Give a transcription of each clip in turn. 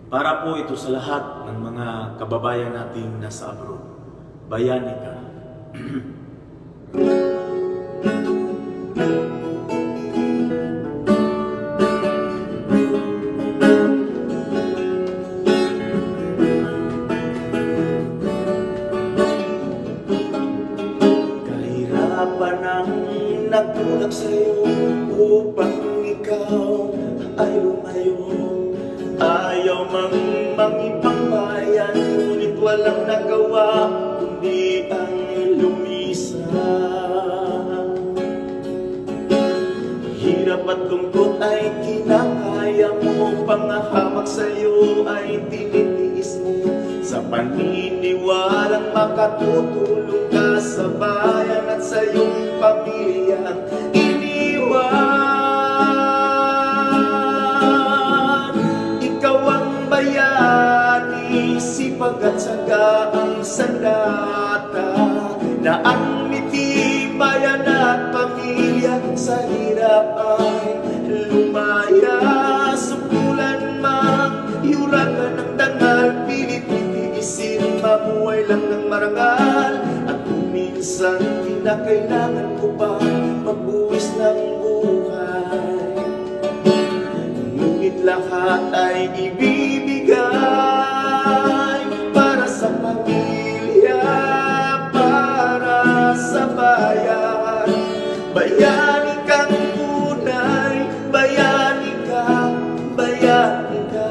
Para po ito sa lahat ng mga kababayan nating nasa abroad. Bayani ka. Kahirapan ang nagtulak sa'yo upang ikaw ay lumayo. Ayaw mang mangibang bayan, ngunit walang nagawa kundi ang lumisa. Hirap at lungkot ay kinakaya mo, pangahamak sa'yo ay tinitiis mo. Sa paniniwalang makatutulong ka sa bayan at sa iyong pamilyang iniwan. Ikaw ang bayani, sipag at syaga ang sandata, na ang ngiti bayan at pamilya sa hirap ay lumaya. Sukulan mang yuragan ng dangal, pilit itiisin, mamuhay lang ng marangal. At kung minsan kinakailangan ko pa magbuwis ng buhay, ngunit lahat ay ibibigay para sa pamilya, para sa bayan. Bayani kang tunay, bayani ka, bayani ka.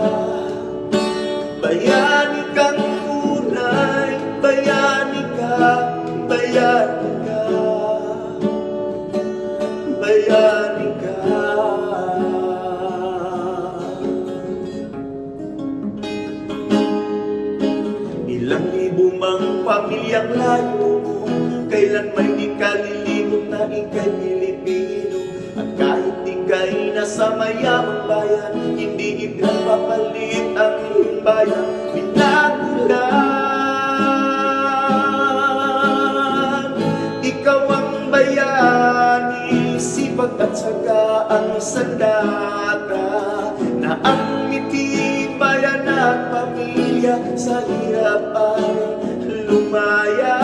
Bayani kang tunay, bayani ka, bayani ka. Bayani ka. Ilang libo mang pamilyang layo mo, kailan may di ka lilimot na ika'y Pilipino. At kahit ika'y nasa mayamang bayan, hindi ipinapapalit ang iyong bayan. Pinagulan, ikaw ang bayani, sipag at syaga ang sandata, na ang ngiti bayan at pamilya sa hirap ay lumaya.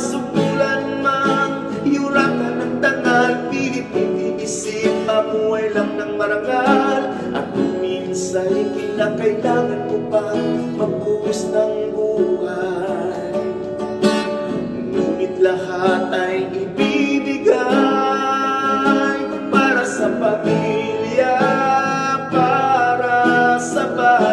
Sukulan mang yurakan ng dangal, pilit itiisip, mamuhay lang ng marangal. At kung minsa'y kinakailangan ko pa magbuwis ng buhay, ngunit lahat ay ibibigay para sa pamilya, para sa bahay.